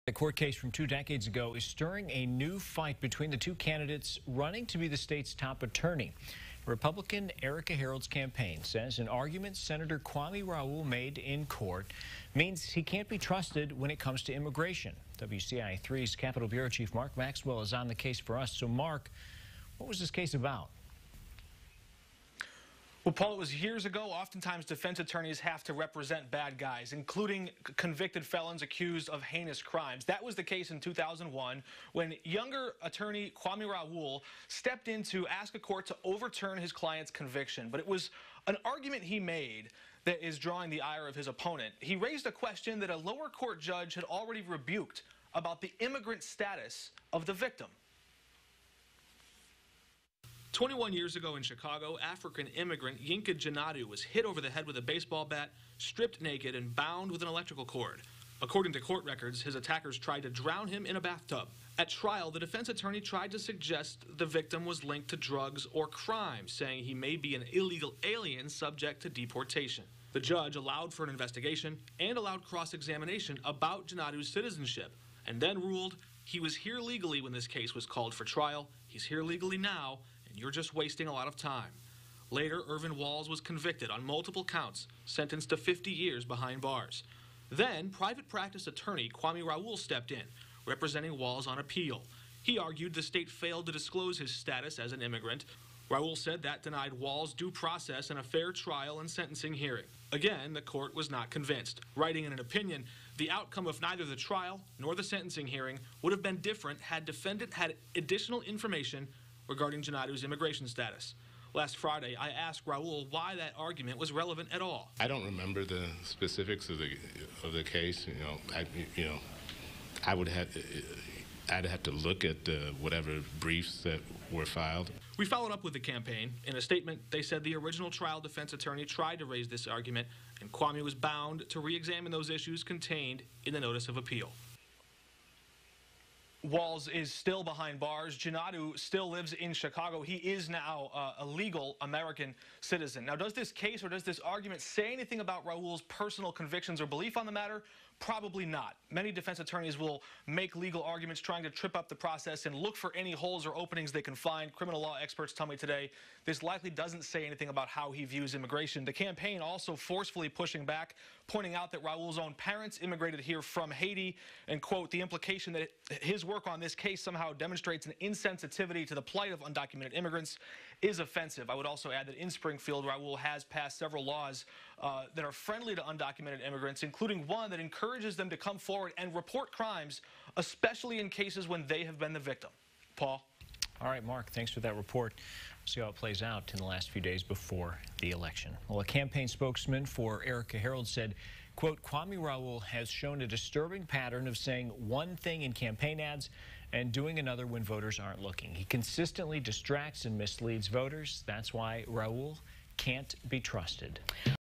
A court case from 2 decades ago is stirring a new fight between the two candidates running to be the state's top attorney. Republican Erica Harold's campaign says an argument Senator Raoul made in court means he can't be trusted when it comes to immigration. WCIA 3's Capitol Bureau Chief Mark Maxwell is on the case for us. So, Mark, what was this case about? Well, Paul, it was years ago. Oftentimes, defense attorneys have to represent bad guys, including convicted felons accused of heinous crimes. That was the case in 2001 when younger attorney Raoul stepped in to ask a court to overturn his client's conviction. But it was an argument he made that is drawing the ire of his opponent. He raised a question that a lower court judge had already rebuked about the immigrant status of the victim. 21 years ago in Chicago, African immigrant Yinka Janadu was hit over the head with a baseball bat, stripped naked, and bound with an electrical cord. According to court records, his attackers tried to drown him in a bathtub. At trial, the defense attorney tried to suggest the victim was linked to drugs or crime, saying he may be an illegal alien subject to deportation. The judge allowed for an investigation and allowed cross-examination about Janadu's citizenship, and then ruled he was here legally when this case was called for trial. He's here legally now, and you're just wasting a lot of time. Later, Irvin Walls was convicted on multiple counts, sentenced to 50 years behind bars. Then, private practice attorney Raoul stepped in, representing Walls on appeal. He argued the state failed to disclose his status as an immigrant. Raoul said that denied Walls due process and a fair trial and sentencing hearing. Again, the court was not convinced, writing in an opinion, the outcome of neither the trial nor the sentencing hearing would have been different had defendant had additional information regarding Janadu's immigration status. Last Friday, I asked Raoul why that argument was relevant at all. I don't remember the specifics of the case. I'd have to look at whatever briefs that were filed. We followed up with the campaign. In a statement, they said the original trial defense attorney tried to raise this argument, and Kwame was bound to re-examine those issues contained in the notice of appeal. Walls is still behind bars. Janadu still lives in Chicago. He is now a legal American citizen. Now, does this case or does this argument say anything about Raoul's personal convictions or belief on the matter? Probably not. Many defense attorneys will make legal arguments trying to trip up the process and look for any holes or openings they can find. Criminal law experts tell me today this likely doesn't say anything about how he views immigration. The campaign also forcefully pushing back, pointing out that Raoul's own parents immigrated here from Haiti, and, quote, the implication that his work on this case somehow demonstrates an insensitivity to the plight of undocumented immigrants is offensive. I would also add that in Springfield, Raoul has passed several laws that are friendly to undocumented immigrants, including one that encourages them to come forward and report crimes, especially in cases when they have been the victim. Paul? All right, Mark, thanks for that report. We'll see how it plays out in the last few days before the election. Well, a campaign spokesman for Erica Harold said, quote, Raoul has shown a disturbing pattern of saying one thing in campaign ads and doing another when voters aren't looking. He consistently distracts and misleads voters. That's why Raoul can't be trusted.